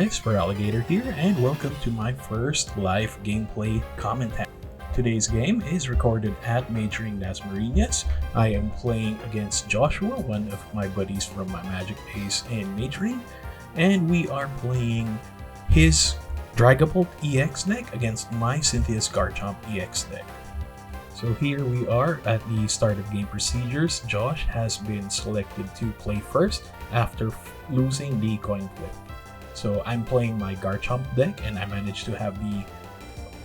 guys, Alligator here, and welcome to my first live gameplay commentary. Today's game is recorded at Majoring Dasmariñas. I am playing against Joshua, one of my buddies from my Magic Days in Majoring, and we are playing his Dragapult EX deck against my Cynthia's Garchomp EX deck. So here we are at the start of game procedures. Josh has been selected to play first after losing the coin flip. So I'm playing my Garchomp deck and I managed to have the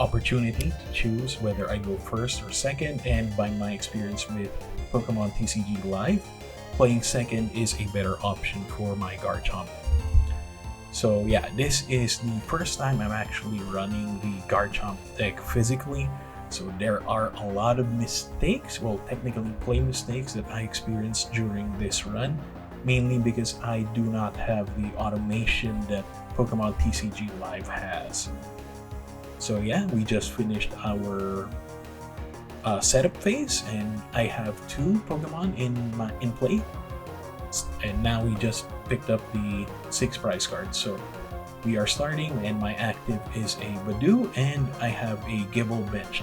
opportunity to choose whether I go first or second, and by my experience with Pokémon TCG Live, playing second is a better option for my Garchomp. So yeah, this is the first time I'm actually running the Garchomp deck physically. So there are a lot of mistakes, well technically play mistakes that I experienced during this run, mainly because I do not have the automation that Pokémon TCG Live has. So yeah, we just finished our setup phase and I have 2 Pokemon in play, and now we just picked up the 6 prize cards. So we are starting and my active is a Badoo and I have a Gibble benched.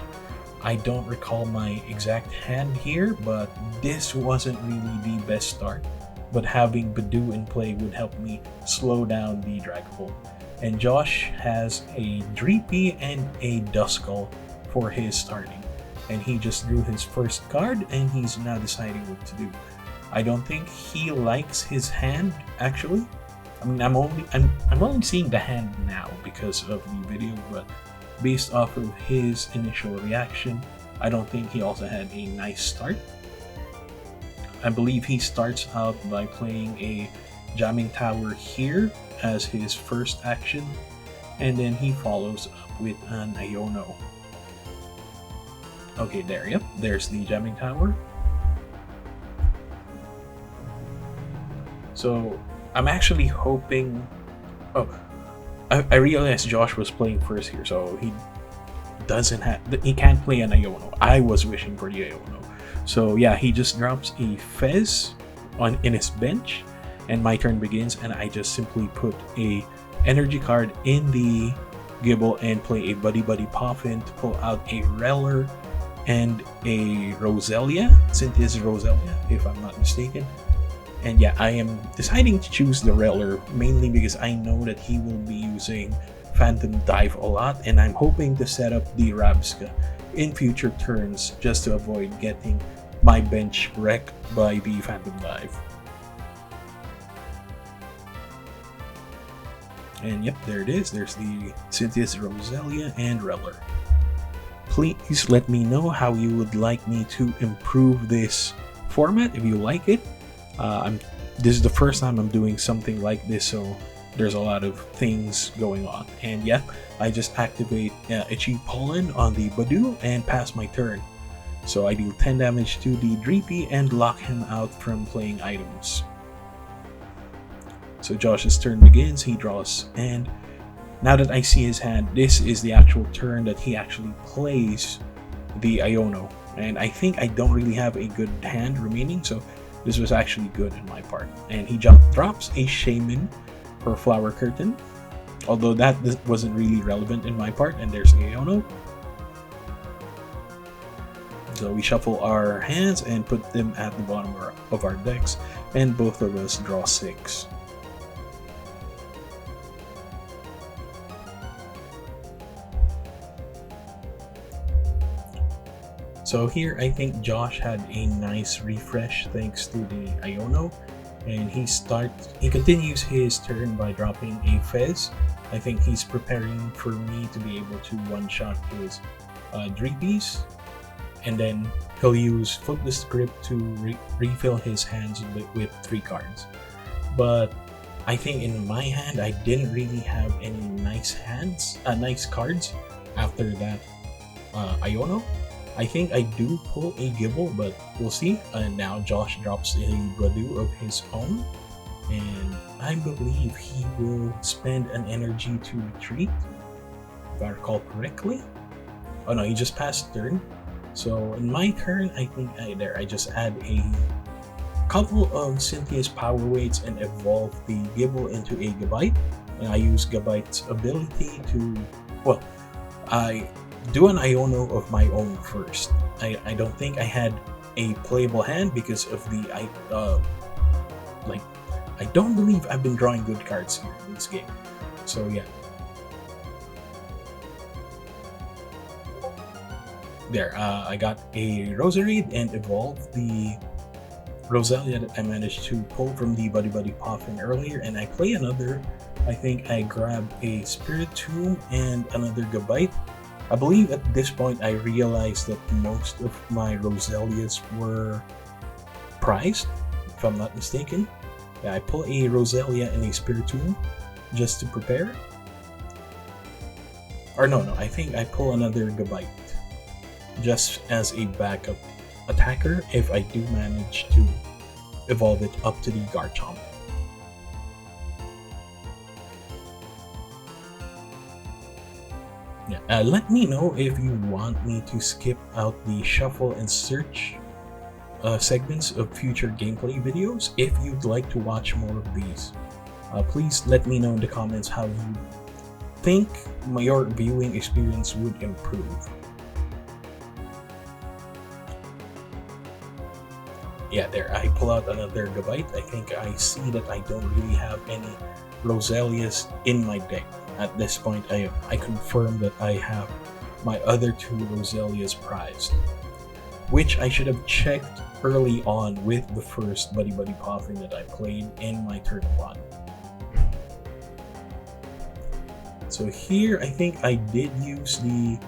I don't recall my exact hand here, but this wasn't really the best start. But having Badoo in play would help me slow down the Dragapult. And Josh has a Dreepy and a Duskull for his starting. And he just drew his first card and he's now deciding what to do. I don't think he likes his hand actually. I mean, I'm only seeing the hand now because of the video, but based off of his initial reaction, I don't think he also had a nice start. I believe he starts out by playing a Jamming Tower here as his first action, and then he follows up with an Iono. Okay, there's the Jamming Tower. So I'm actually hoping... Oh, I realized Josh was playing first here, so he can't play an Iono. I was wishing for the Iono. So yeah, he just drops a Fez in his bench, and my turn begins, and I just simply put a energy card in the Gibble and play a Buddy Buddy Poffin to pull out a Reller and a Roselia, Cynthia's Roselia, if I'm not mistaken. And yeah, I am deciding to choose the Reller mainly because I know that he will be using Phantom Dive a lot, and I'm hoping to set up the Rabska in future turns just to avoid getting my bench wrecked by the Phantom Dive. And yep, there it is. There's the Cynthia's Roselia and Reller. Please let me know how you would like me to improve this format if you like it. This is the first time I'm doing something like this, so there's a lot of things going on. And yeah, I just activate Itchy Pollen on the Badoo and pass my turn. So I deal 10 damage to the Dreepy and lock him out from playing items. So Josh's turn begins, he draws, and now that I see his hand, this is the actual turn that he actually plays the Iono. And I think I don't really have a good hand remaining, so this was actually good on my part. And he drops a Shaman for Flower Curtain, although that wasn't really relevant in my part, and there's a Iono. So we shuffle our hands and put them at the bottom of our decks, and both of us draw 6. So here I think Josh had a nice refresh thanks to the Iono, and he continues his turn by dropping a Fez. I think he's preparing for me to be able to one-shot his Dreepies, and then he'll use Flip the Script to refill his hands with 3 cards. But I think in my hand I didn't really have any nice cards after that Iono. I think I do pull a Gibble, but we'll see. And now Josh drops a Badoo of his own, and I believe he will spend an energy to retreat, if I recall correctly. Oh no, he just passed turn. So in my turn, I think I just add a couple of Cynthia's Power Weights and evolve the Gibble into a Gabite. and I use Gabite's ability to, well, I do an Iono of my own first. I don't think I had a playable hand because of the I don't believe I've been drawing good cards here in this game. So yeah. There, I got a Roserade and evolved the Roselia that I managed to pull from the Buddy Buddy Poffin earlier, and I play another. I think I grab a Spiritomb and another Gabite. I believe at this point I realized that most of my Roselias were prized, if I'm not mistaken. Yeah, I pull a Roselia and a Spiritomb just to prepare. Or no, I think I pull another Gabite just as a backup attacker if I do manage to evolve it up to the Garchomp. Yeah, let me know if you want me to skip out the shuffle and search segments of future gameplay videos. If you'd like to watch more of these, please let me know in the comments how you think your viewing experience would improve. Yeah, there, I pull out another Gabite. I think I see that I don't really have any Roselias in my deck. At this point, I confirm that I have my other two Roselias prized, which I should have checked early on with the first Buddy Buddy Poffin that I played in my turn 1. So here, I think I did use the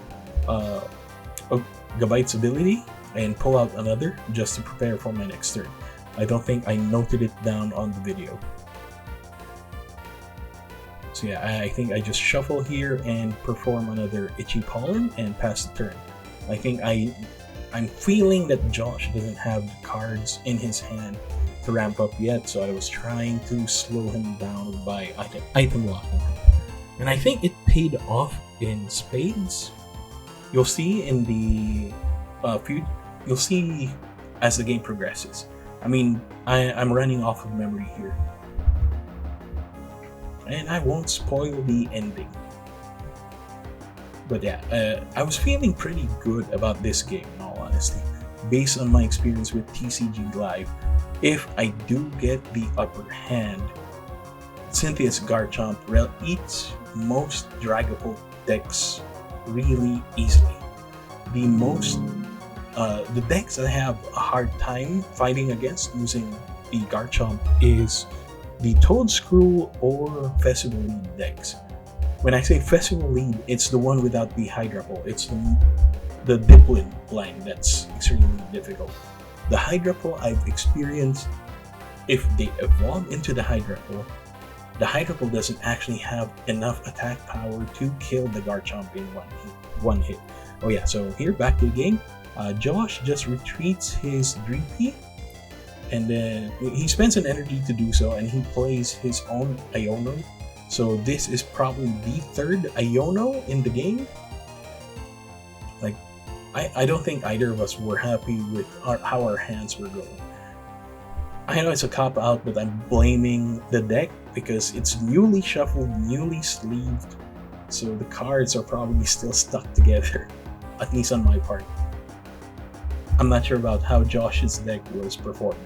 Gabite's ability and pull out another just to prepare for my next turn. I don't think I noted it down on the video. So yeah, I think I just shuffle here and perform another Itchy Pollen and pass the turn. I think I'm feeling that Josh doesn't have the cards in his hand to ramp up yet, so I was trying to slow him down by item locking him. And I think it paid off in spades. You'll see in the you'll see as the game progresses. I mean, I'm running off of memory here, and I won't spoil the ending. But yeah, I was feeling pretty good about this game, in all honesty, based on my experience with TCG Live. If I do get the upper hand, Cynthia's Garchomp eats most Dragapult decks really easily. The decks that I have a hard time fighting against using the Garchomp is the Toadscrew or Festival Lead decks. When I say Festival Lead, it's the one without the Hydrapole. It's the Diplin line that's extremely difficult. The Hydrapole I've experienced, if they evolve into the Hydrapole doesn't actually have enough attack power to kill the Garchomp in one hit. Oh yeah, so here, back to the game. Josh just retreats his Dreepy, and then he spends an energy to do so, and he plays his own Iono. So this is probably the third Iono in the game. Like, I don't think either of us were happy with how our hands were going. I know it's a cop-out, but I'm blaming the deck because it's newly shuffled, newly sleeved, so the cards are probably still stuck together, at least on my part. I'm not sure about how Josh's deck was performing.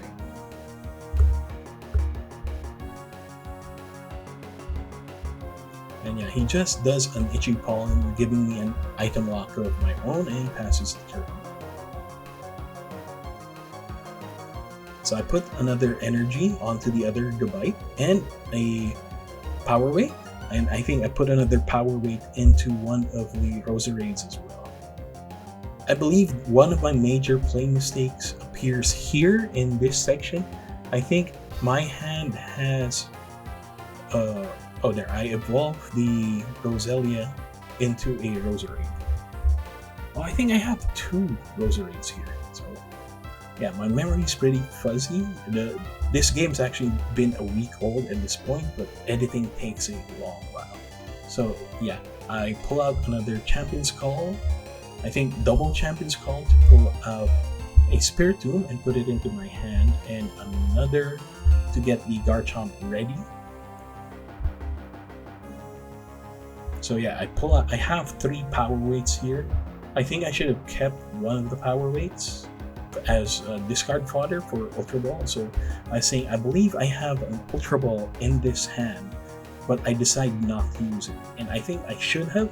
And yeah, he just does an Itchy Pollen, giving me an item locker of my own, and passes the turn. So I put another energy onto the other Gabite and a Power Weight, and I think I put another Power Weight into one of the Roserades as well. I believe one of my major play mistakes appears here in this section. I think my hand has oh there, I evolved the Roselia into a Roserade. Oh, I think I have two Roserades here. So yeah, my memory's pretty fuzzy. This game's actually been a week old at this point, but editing takes a long while. So yeah, I pull out another Champion's Call. I think double Champion's Call to pull out a Spiritomb and put it into my hand, and another to get the Garchomp ready. So yeah, I have 3 power weights here. I think I should have kept one of the power weights as discard fodder for Ultra Ball. So I believe I have an Ultra Ball in this hand, but I decide not to use it. And I think I should have,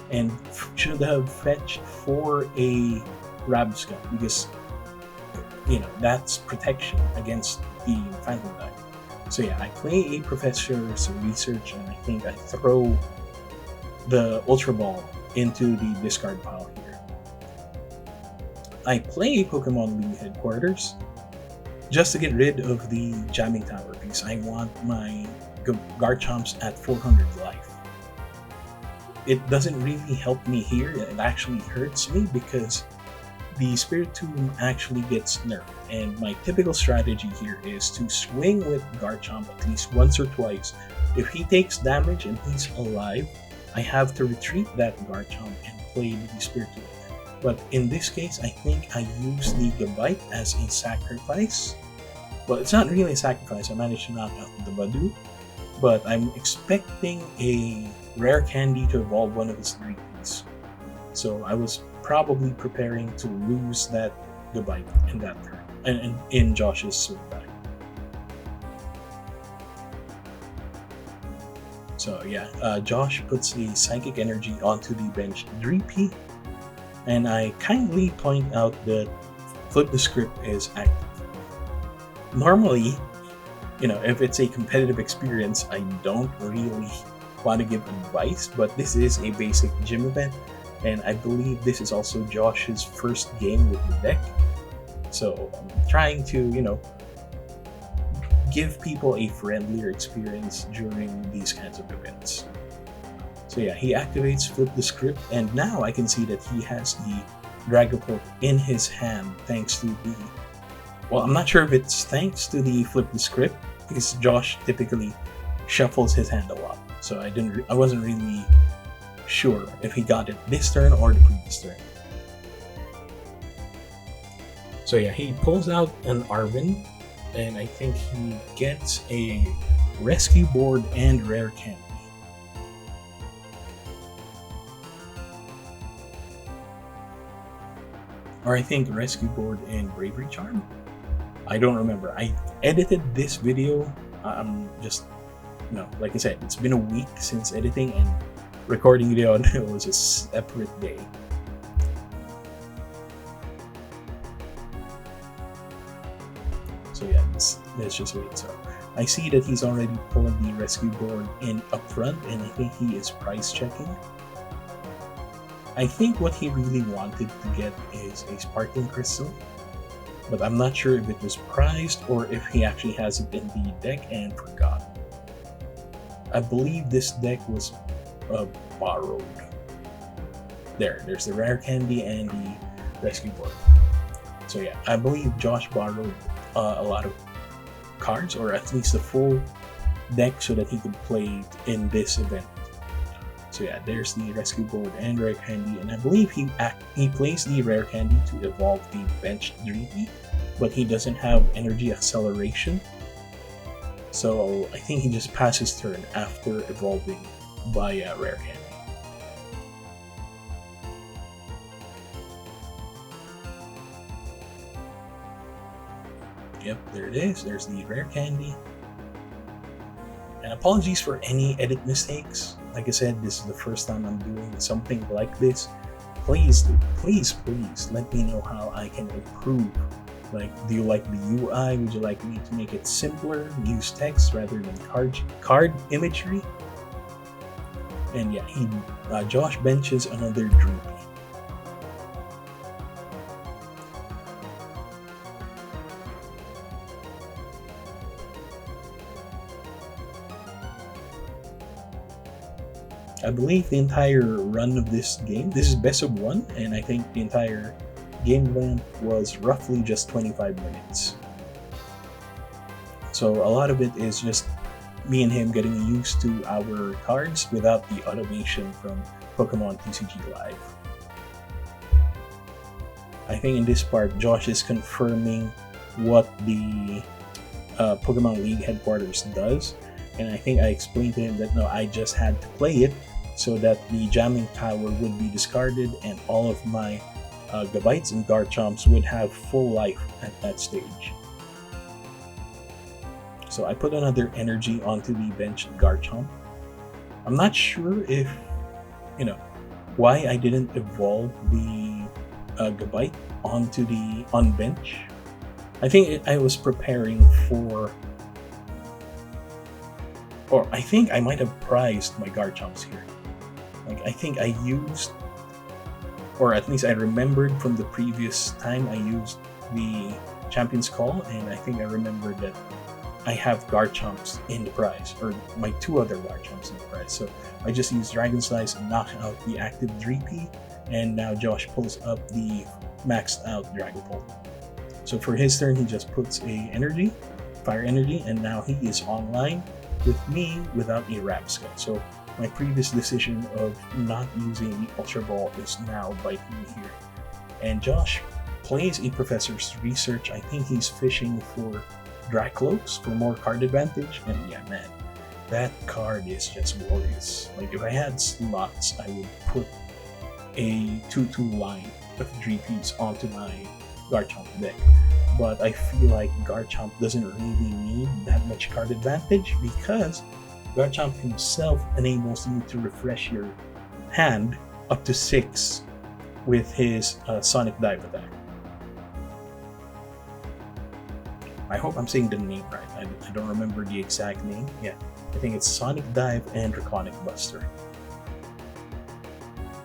and should have fetched for a Rabsca, because that's protection against the Phantom Dive. So yeah, I play a Professor's Research, and I think I throw the Ultra Ball into the discard pile here. I play Pokemon League Headquarters just to get rid of the Jamming Tower, because I want my Garchomps at 400 life. It doesn't really help me here, it actually hurts me because the Spirit Tomb actually gets nerfed, and my typical strategy here is to swing with Garchomp at least once or twice. If he takes damage and he's alive, I have to retreat that Garchomp and play the Spirit Tomb. But in this case, I think I use the Gabite as a sacrifice. Well, it's not really a sacrifice, I managed to knock out the Badu, but I'm expecting a rare candy to evolve one of his 3Ps. So I was probably preparing to lose that Gabite in that turn, and in Josh's swing back. So yeah, Josh puts the Psychic Energy onto the bench 3P, and I kindly point out that Flip the Script is active. Normally, if it's a competitive experience, I don't really want to give advice, but this is a basic gym event, and I believe this is also Josh's first game with the deck. So I'm trying to, give people a friendlier experience during these kinds of events. So yeah, he activates Flip the Script, and now I can see that he has the Dragapult in his hand thanks to the... Well, I'm not sure if it's thanks to the Flip the Script, because Josh typically shuffles his hand a lot. So I wasn't really sure if he got it this turn or the previous turn. So yeah, he pulls out an Arven, and I think he gets a Rescue Board and Rare Candy. Or I think Rescue Board and Bravery Charm? I don't remember. I edited this video. I'm just, like I said, it's been a week since editing, and recording video was a separate day. So yeah, let's just wait. So I see that he's already pulling the Rescue Board in up front, and I think he is price checking. I think what he really wanted to get is a Sparkling Crystal, but I'm not sure if it was prized or if he actually has it in the deck and forgot. I believe this deck was borrowed. There's the Rare Candy and the Rescue Board. So yeah, I believe Josh borrowed a lot of cards, or at least the full deck, so that he could play it in this event. So yeah, there's the Rescue Board and Rare Candy, and I believe he plays the Rare Candy to evolve the bench 3P, but he doesn't have Energy Acceleration. So I think he just passes turn after evolving by Rare Candy. Yep, there it is. There's the Rare Candy. And apologies for any edit mistakes. Like I said, this is the first time I'm doing something like this. Please let me know how I can improve. Like, do you like the UI? Would you like me to make it simpler, use text rather than card imagery? And yeah, Josh benches another Droopy. I believe the entire run of this game, this is best of 1, and I think the entire game length was roughly just 25 minutes. So a lot of it is just me and him getting used to our cards without the automation from Pokémon TCG Live. I think in this part, Josh is confirming what the Pokemon League Headquarters does, and I think I explained to him that no, I just had to play it so that the jamming tower would be discarded and all of my Gabites and Garchomps would have full life at that stage. So I put another energy onto the benched Garchomp. I'm not sure if, why I didn't evolve the Gabite onto the bench. I think I was preparing for, or I think I might have prized my Garchomps here. Like, I think I used, or at least I remembered from the previous time I used the Champion's Call, and I think I remembered that I have Garchomps in the prize, or my 2 other Garchomps in the prize. So I just used Dragon Slice and knock out the active Dreepy, and now Josh pulls up the maxed out Dragapult. So for his turn, he just puts a energy, fire energy, and now he is online with me without a Rabsca. So my previous decision of not using the Ultra Ball is now biting me here. And Josh plays a Professor's Research. I think he's fishing for Dracloaks for more card advantage, and yeah, man, that card is just glorious. Like, if I had slots, I would put a 2-2 line of Dreepies onto my Garchomp deck, but I feel like Garchomp doesn't really need that much card advantage because Garchomp himself enables you to refresh your hand up to 6 with his Sonic Dive attack. I hope I'm saying the name right. I don't remember the exact name. Yeah, I think it's Sonic Dive and Draconic Buster.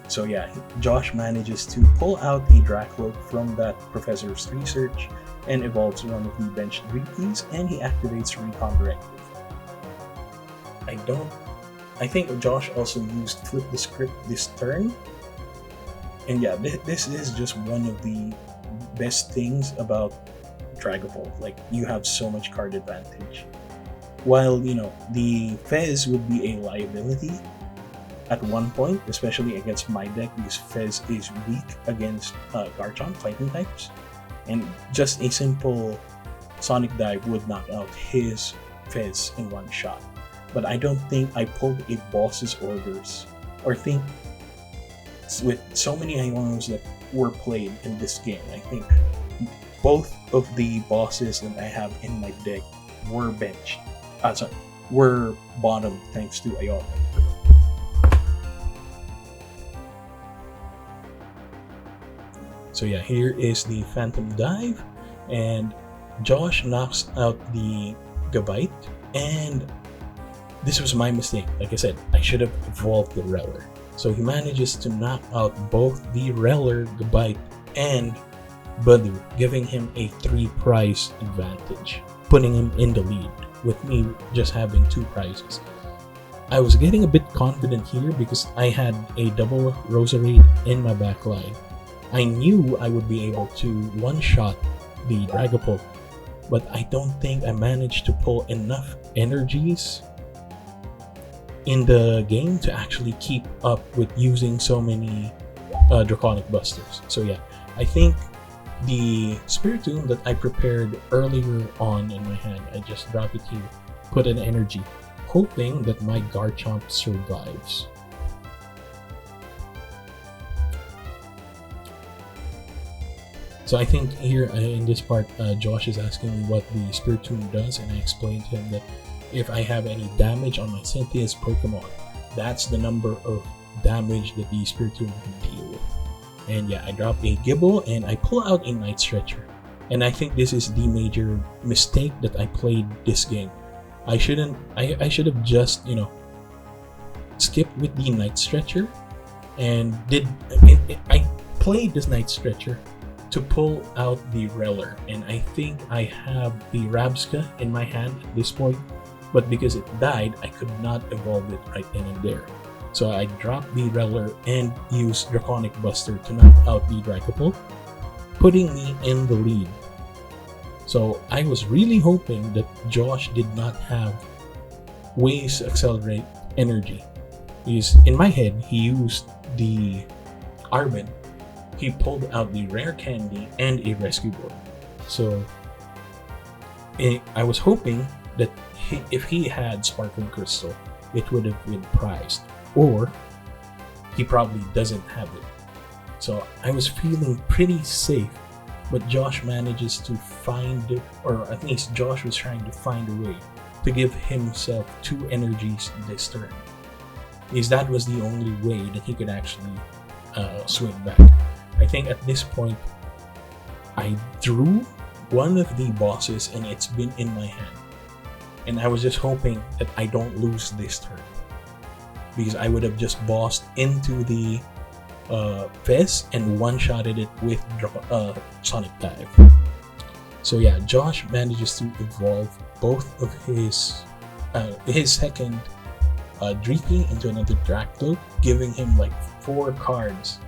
So yeah, Josh manages to pull out a Dracloak from that Professor's Research and evolves one of the benched Dreepies, and he activates Recon Directive. I think Josh also used Flip the Script this turn. And yeah, this is just one of the best things about Dragapult. Like, you have so much card advantage. While, the Fez would be a liability at one point, especially against my deck, because Fez is weak against Garchomp fighting types. And just a simple Sonic Dive would knock out his Fez in one shot. But I don't think I pulled a boss's orders, or think with so many Ionos that were played in this game, I think both of the bosses that I have in my deck were benched. Were bottom thanks to Iono. So yeah, here is the Phantom Dive, and Josh knocks out the Gabite, and this was my mistake. Like I said, I should have evolved the Reller. So he manages to knock out both the Reller, Gabite, and Badu, giving him a 3 prize advantage, putting him in the lead, with me just having 2 prizes. I was getting a bit confident here because I had a double Roserade in my back line. I knew I would be able to one-shot the Dragapult, but I don't think I managed to pull enough energies in the game to actually keep up with using so many Draconic Busters. So yeah, I think the Spiritomb that I prepared earlier on in my hand, I just drop it here, put an energy, hoping that my Garchomp survives. So I think here in this part, Josh is asking me what the Spiritomb does, and I explained to him that if I have any damage on my Cynthia's Pokemon, that's the number of damage that the Spiritomb can deal with. And yeah, I drop a Gibble and I pull out a Night Stretcher. And I think this is the major mistake that I played this game. I should have just, skipped with the Night Stretcher and I played this Night Stretcher to pull out the Reller, and I think I have the Rabsca in my hand at this point, but because it died, I could not evolve it right then and there. So I dropped the Reller and used Draconic Buster to knock out the Dragapult, putting me in the lead. So I was really hoping that Josh did not have ways to accelerate energy, because in my head he used the Arbin. He pulled out the Rare Candy and a Rescue Board. So I was hoping that if he had Sparkling Crystal, it would have been prized. Or he probably doesn't have it. So I was feeling pretty safe, but Josh manages to find it, or at least Josh was trying to find a way to give himself 2 energies this turn, because that was the only way that he could actually swing back. I think at this point I drew one of the bosses and it's been in my hand, and I was just hoping that I don't lose this turn, because I would have just bossed into the Fez and one-shotted it with Sonic Dive. So yeah, Josh manages to evolve both of his second Dreepy into another Draclo, giving him like 4 cards.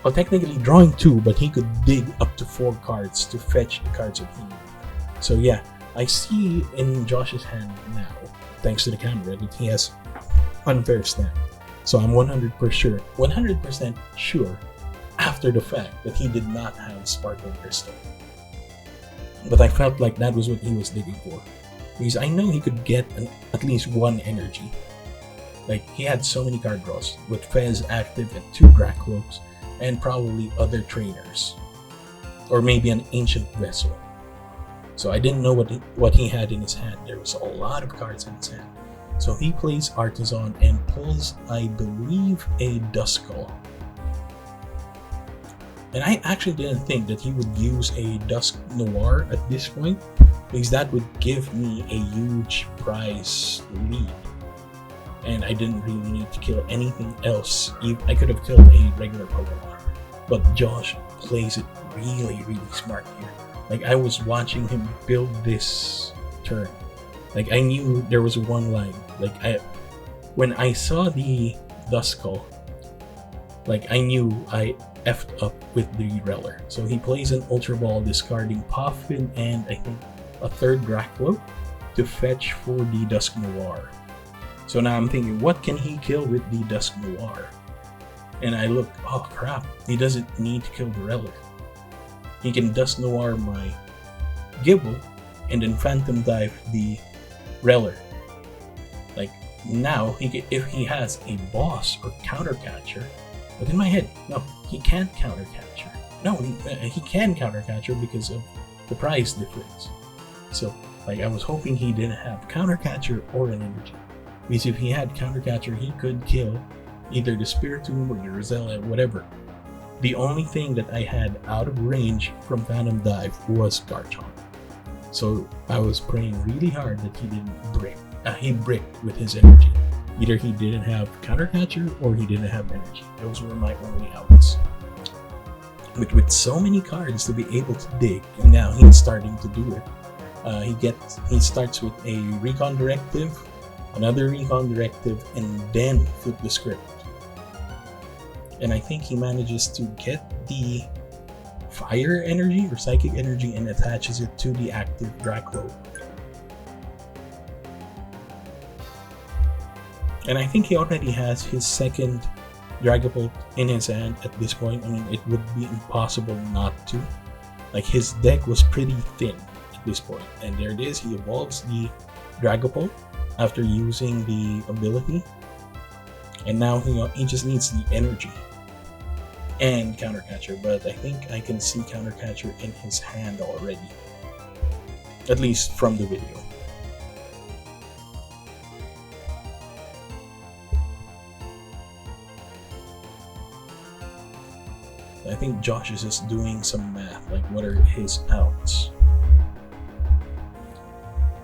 Well, technically drawing 2, but he could dig up to 4 cards to fetch the cards that he needed. So yeah, I see in Josh's hand now, thanks to the camera, that he has Unfair Stand. So I'm 100% sure after the fact that he did not have Sparkling Crystal. But I felt like that was what he was digging for, because I know he could get at least 1 energy. Like, he had so many card draws with Fez active and 2 Draclos and probably other trainers, or maybe an Ancient Vessel. So I didn't know what he had in his hand. There was a lot of cards in his hand. So he plays Artisan and pulls, I believe, a Duskull. And I actually didn't think that he would use a Dusk Noir at this point, because that would give me a huge prize lead. And I didn't really need to kill anything else. I could have killed a regular Pokemon. But Josh plays it really, really smart here. Like, I was watching him build this turn. Like, I knew there was one line. Like, when I saw the Duskull, like, I knew I effed up with the Reller. So he plays an Ultra Ball, discarding Puffin and I think a 3rd Draclo to fetch for the Dusk Noir. So now I'm thinking, what can he kill with the Dusk Noir? And I look, oh crap, he doesn't need to kill the Reller. He can Dusk Noir my Gibble and then Phantom Dive the Reller. Like, now, if he has a boss or counter catcher, but in my head, no, he can't counter catcher. No, he can counter catcher because of the price difference. So, like, I was hoping he didn't have counter catcher or an energy. Because if he had counter catcher, he could kill either the Spiritomb or the Rosella, whatever. The only thing that I had out of range from Phantom Dive was Garchomp. So I was praying really hard that he didn't brick. He bricked with his energy. Either he didn't have counter catcher or he didn't have energy. Those were my only outs. But with so many cards to be able to dig, and now he's starting to do it. He starts with a Recon Directive, another Recon Directive, and then flip the script. And I think he manages to get the Fire energy or Psychic energy and attaches it to the active Draclo. And I think he already has his second Dragapult in his hand at this point. I mean, it would be impossible not to. Like, his deck was pretty thin at this point. And there it is, he evolves the Dragapult after using the ability. And now he just needs the energy and counter catcher, but I think I can see counter catcher in his hand already, at least from the video. I think Josh is just doing some math, like what are his outs.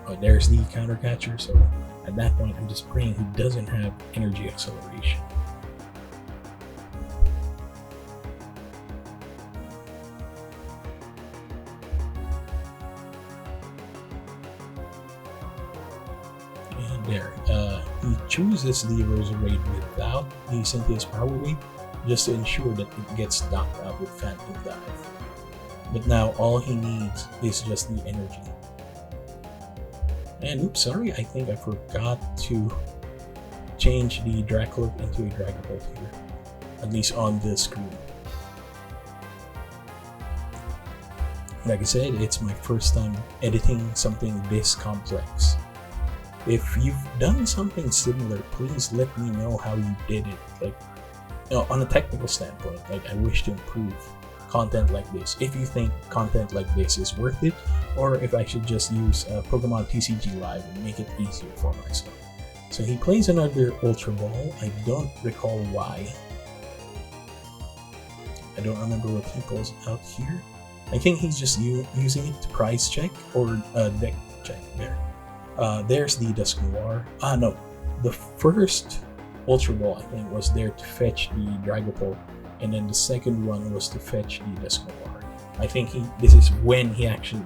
Oh, there's the counter catcher, so at that point I'm just praying he doesn't have energy acceleration. There, he chooses the Roserade without the Cynthia's Power Wave, just to ensure that it gets knocked out with Phantom Dive. But now all he needs is just the energy. And oops, sorry, I think I forgot to change the Dracloak into a Dragapult here, at least on the screen. Like I said, it's my first time editing something this complex. If you've done something similar, please let me know how you did it. Like, on a technical standpoint, like I wish to improve content like this. If you think content like this is worth it, or if I should just use Pokemon TCG Live and make it easier for myself. So he plays another Ultra Ball. I don't recall why. I don't remember what he pulls out here. I think he's just using it to price check or deck check there. There's the Dusknoir. No. The first Ultra Ball, I think, was there to fetch the Dragapult, and then the second one was to fetch the Dusknoir. I think this is when he actually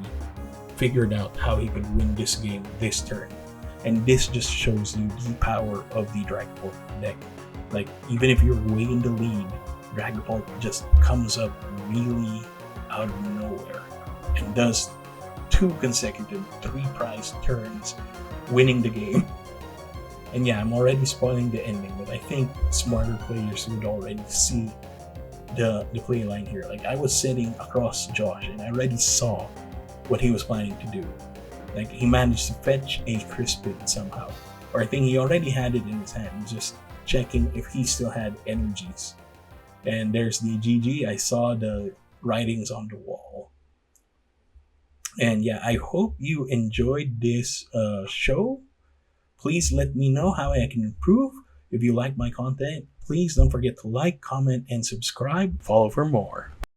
figured out how he could win this game this turn. And this just shows you the power of the Dragapult deck. Like, even if you're way in the lead, Dragapult just comes up really out of nowhere and does 2 consecutive 3-prize turns, winning the game. And yeah, I'm already spoiling the ending, but I think smarter players would already see the play line here. Like, I was sitting across Josh and I already saw what he was planning to do. Like, he managed to fetch a Crispin somehow, or I think he already had it in his hand, just checking if he still had energies. And there's the GG. I saw the writings on the wall. And yeah, I hope you enjoyed this show. Please let me know how I can improve. If you like my content, please don't forget to like, comment, and subscribe. Follow for more.